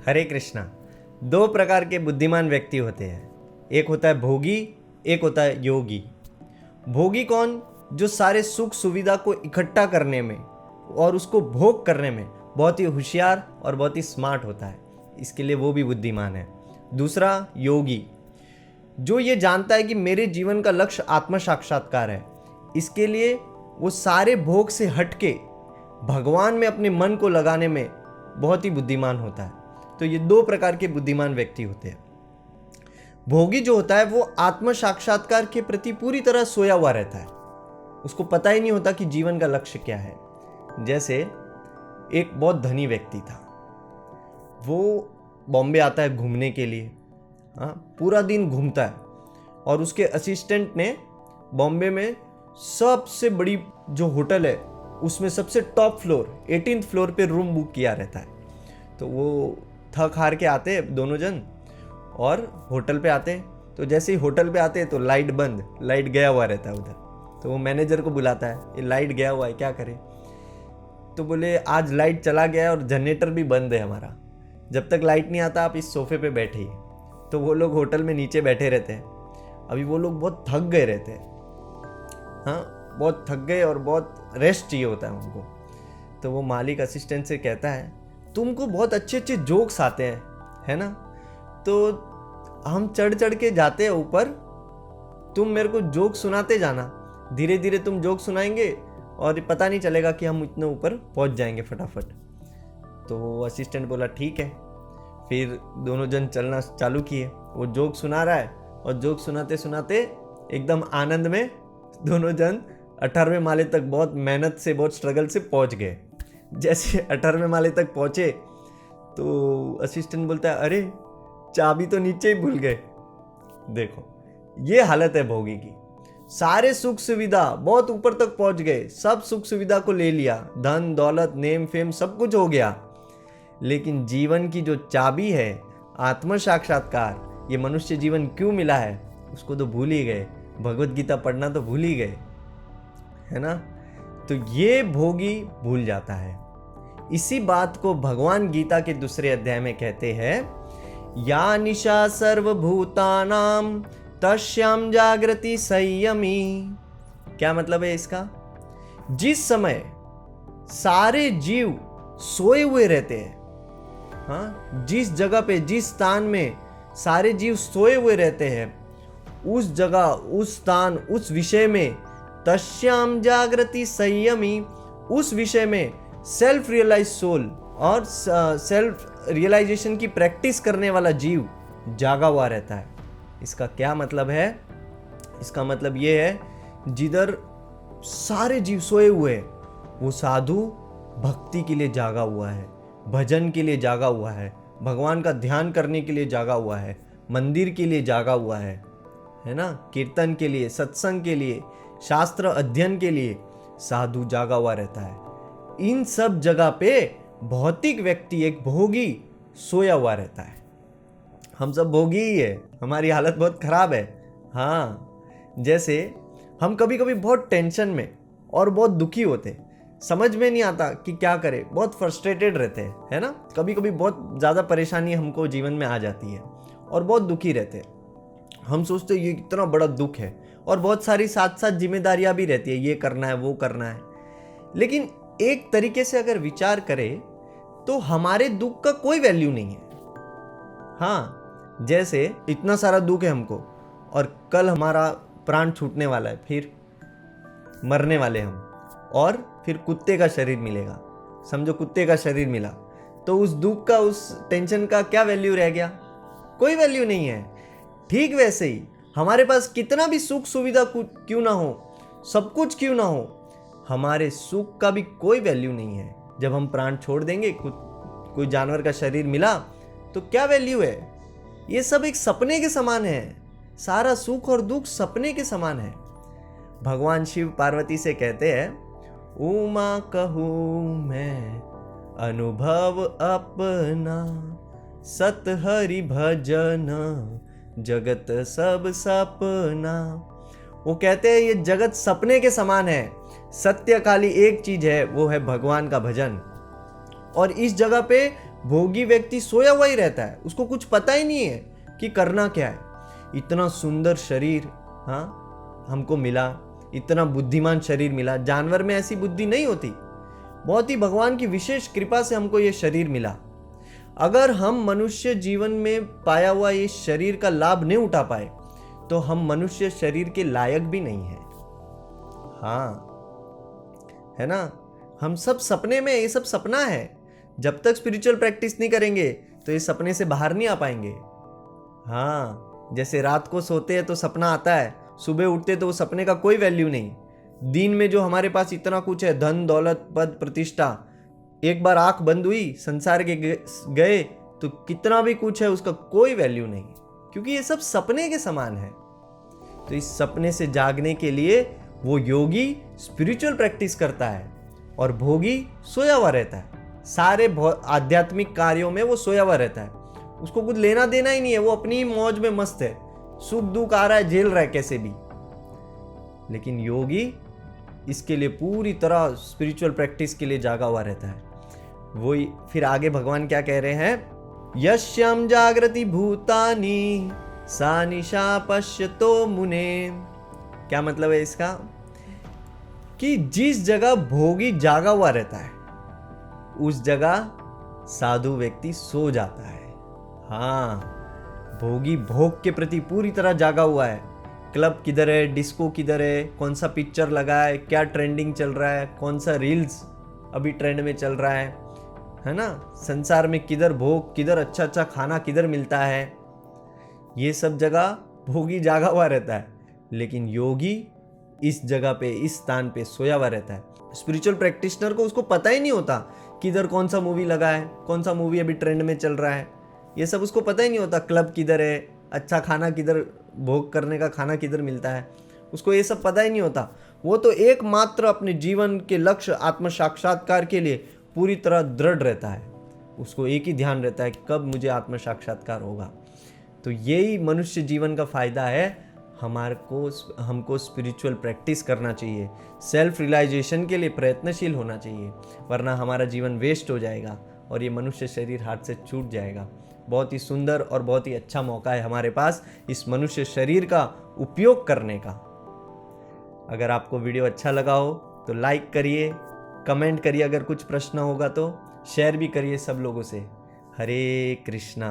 हरे कृष्णा। दो प्रकार के बुद्धिमान व्यक्ति होते हैं, एक होता है भोगी, एक होता है योगी। भोगी कौन? जो सारे सुख सुविधा को इकट्ठा करने में और उसको भोग करने में बहुत ही होशियार और बहुत ही स्मार्ट होता है, इसके लिए वो भी बुद्धिमान है। दूसरा योगी, जो ये जानता है कि मेरे जीवन का लक्ष्य आत्म साक्षात्कार है, इसके लिए वो सारे भोग से हटके भगवान में अपने मन को लगाने में बहुत ही बुद्धिमान होता है। तो ये दो प्रकार के बुद्धिमान व्यक्ति होते हैं। भोगी जो होता है वो आत्म साक्षात्कार के प्रति पूरी तरह सोया हुआ रहता है, उसको पता ही नहीं होता कि जीवन का लक्ष्य क्या है। जैसे एक बहुत धनी व्यक्ति था, वो बॉम्बे आता है घूमने के लिए, पूरा दिन घूमता है और उसके असिस्टेंट ने बॉम्बे में सबसे बड़ी जो होटल है उसमें सबसे टॉप फ्लोर 18th फ्लोर पे रूम बुक किया रहता है। तो वो थक हार के आते दोनों जन और होटल पे आते, तो जैसे ही होटल पे आते तो लाइट बंद, लाइट गया हुआ रहता है उधर। तो वो मैनेजर को बुलाता है, ये लाइट गया हुआ है क्या करें? तो बोले आज लाइट चला गया है और जनरेटर भी बंद है हमारा, जब तक लाइट नहीं आता आप इस सोफे पे बैठिए। तो वो लोग होटल में नीचे बैठे रहते हैं। अभी वो लोग बहुत थक गए रहते हैं, बहुत थक गए और बहुत रेस्ट चाहिए होता है उनको। तो वो मालिक असिस्टेंट से कहता है, तुमको बहुत अच्छे अच्छे जोक्स आते हैं, है ना? तो हम चढ़ चढ़ के जाते हैं ऊपर, तुम मेरे को जोक सुनाते जाना, धीरे धीरे तुम जोक सुनाएंगे और पता नहीं चलेगा कि हम इतने ऊपर पहुंच जाएंगे फटाफट। तो असिस्टेंट बोला ठीक है। फिर दोनों जन चलना चालू किए, वो जोक सुना रहा है और जोक सुनाते सुनाते एकदम आनंद में दोनों जन 18वें माले तक बहुत मेहनत से, बहुत स्ट्रगल से पहुंच गए। जैसे 18वें माले तक पहुंचे तो असिस्टेंट बोलता है, अरे चाबी तो नीचे ही भूल गए। देखो ये हालत है भोगी की। सारे सुख सुविधा बहुत ऊपर तक पहुंच गए, सब सुख सुविधा को ले लिया, धन दौलत नेम फेम सब कुछ हो गया, लेकिन जीवन की जो चाबी है आत्म साक्षात्कार, ये मनुष्य जीवन क्यों मिला है उसको तो भूल ही गए। भगवत गीता पढ़ना तो भूल ही गए, है ना? तो ये भोगी भूल जाता है। इसी बात को भगवान गीता के दूसरे अध्याय में कहते हैं, या निशा सर्वभूतानाम तस्याम जागृति संयमी। क्या मतलब है इसका? जिस समय सारे जीव सोए हुए रहते हैं, जिस जगह पे, जिस स्थान में सारे जीव सोए हुए रहते हैं, उस जगह, उस स्थान, उस विषय में तस्याम जागृति संयमी, उस विषय में सेल्फ रियलाइज सोल और सेल्फ रियलाइजेशन की प्रैक्टिस करने वाला जीव जागा हुआ रहता है। इसका क्या मतलब है? इसका मतलब ये है, जिधर सारे जीव सोए हुए हैं वो साधु भक्ति के लिए जागा हुआ है, भजन के लिए जागा हुआ है, भगवान का ध्यान करने के लिए जागा हुआ है, मंदिर के लिए जागा हुआ है ना? कीर्तन के लिए, सत्संग के लिए, शास्त्र अध्ययन के लिए साधु जागा हुआ रहता है। इन सब जगह पे भौतिक व्यक्ति, एक भोगी, सोया हुआ रहता है। हम सब भोगी ही है, हमारी हालत बहुत खराब है। जैसे हम कभी कभी बहुत टेंशन में और बहुत दुखी होते, समझ में नहीं आता कि क्या करें, बहुत फ्रस्ट्रेटेड रहते हैं, है ना? कभी कभी बहुत ज़्यादा परेशानी हमको जीवन में आ जाती है और बहुत दुखी रहते हैं। हम सोचते हैं ये इतना बड़ा दुख है और बहुत सारी साथ साथ जिम्मेदारियां भी रहती है, ये करना है वो करना है। लेकिन एक तरीके से अगर विचार करें तो हमारे दुख का कोई वैल्यू नहीं है। जैसे इतना सारा दुख है हमको और कल हमारा प्राण छूटने वाला है, फिर मरने वाले हम, और फिर कुत्ते का शरीर मिलेगा। समझो कुत्ते का शरीर मिला तो उस दुख का, उस टेंशन का क्या वैल्यू रह गया? कोई वैल्यू नहीं है। ठीक वैसे ही हमारे पास कितना भी सुख सुविधा क्यों ना हो, सब कुछ क्यों ना हो, हमारे सुख का भी कोई वैल्यू नहीं है। जब हम प्राण छोड़ देंगे, कोई जानवर का शरीर मिला तो क्या वैल्यू है? ये सब एक सपने के समान है, सारा सुख और दुख सपने के समान है। भगवान शिव पार्वती से कहते हैं, उमा कहूँ मैं अनुभव अपना, सत हरि भजन जगत सब सपना। वो कहते हैं ये जगत सपने के समान है, सत्य खाली एक चीज है, वो है भगवान का भजन। और इस जगह पे भोगी व्यक्ति सोया हुआ ही रहता है, उसको कुछ पता ही नहीं है कि करना क्या है। इतना सुंदर शरीर हमको मिला, इतना बुद्धिमान शरीर मिला। जानवर में ऐसी बुद्धि नहीं होती, बहुत ही भगवान की विशेष कृपा से हमको ये शरीर मिला। अगर हम मनुष्य जीवन में पाया हुआ ये शरीर का लाभ नहीं उठा पाए तो हम मनुष्य शरीर के लायक भी नहीं है। है ना। हम सब सपने में, ये सब सपना है। जब तक स्पिरिचुअल प्रैक्टिस नहीं करेंगे तो ये सपने से बाहर नहीं आ पाएंगे। जैसे रात को सोते हैं तो सपना आता है, सुबह उठते तो वो सपने का कोई वैल्यू नहीं। दिन में जो हमारे पास इतना कुछ है, धन दौलत पद प्रतिष्ठा, एक बार आंख बंद हुई, संसार के गए तो कितना भी कुछ है उसका कोई वैल्यू नहीं, क्योंकि ये सब सपने के समान है। तो इस सपने से जागने के लिए वो योगी स्पिरिचुअल प्रैक्टिस करता है और भोगी सोया हुआ रहता है। सारे आध्यात्मिक कार्यों में वो सोया हुआ रहता है, उसको कुछ लेना देना ही नहीं है, वो अपनी मौज में मस्त है, सुख दुख आ रहा है झेल रहा है कैसे भी। लेकिन योगी इसके लिए पूरी तरह स्पिरिचुअल प्रैक्टिस के लिए जागा हुआ रहता है। वही फिर आगे भगवान क्या कह रहे हैं, यश्यम जागृति भूतानि सा निशा पश्यतो मुने। क्या मतलब है इसका, कि जिस जगह भोगी जागा हुआ रहता है उस जगह साधु व्यक्ति सो जाता है। भोगी भोग के प्रति पूरी तरह जागा हुआ है। क्लब किधर है, डिस्को किधर है, कौन सा पिक्चर लगा है, क्या ट्रेंडिंग चल रहा है, कौन सा रील्स अभी ट्रेंड में चल रहा है ना। संसार में किधर भोग, किधर अच्छा अच्छा खाना किधर मिलता है, ये सब जगह भोगी जागा हुआ रहता है। लेकिन योगी इस जगह पे, इस स्थान पे सोया हुआ रहता है। स्पिरिचुअल प्रैक्टिशनर को उसको पता ही नहीं होता किधर कौन सा मूवी लगा है, कौन सा मूवी अभी ट्रेंड में चल रहा है, ये सब उसको पता ही नहीं होता। क्लब किधर है, अच्छा खाना किधर, भोग करने का खाना किधर मिलता है, उसको ये सब पता ही नहीं होता। वो तो एकमात्र अपने जीवन के लक्ष्य आत्म साक्षात्कार के लिए पूरी तरह दृढ़ रहता है। उसको एक ही ध्यान रहता है कि कब मुझे आत्म साक्षात्कार होगा। तो यही मनुष्य जीवन का फायदा है। हमको स्पिरिचुअल प्रैक्टिस करना चाहिए, सेल्फ रियलाइजेशन के लिए प्रयत्नशील होना चाहिए, वरना हमारा जीवन वेस्ट हो जाएगा और ये मनुष्य शरीर हाथ से छूट जाएगा। बहुत ही सुंदर और बहुत ही अच्छा मौका है हमारे पास इस मनुष्य शरीर का उपयोग करने का। अगर आपको वीडियो अच्छा लगा हो तो लाइक करिए, कमेंट करिए, अगर कुछ प्रश्न होगा तो शेयर भी करिए सब लोगों से। हरे कृष्णा।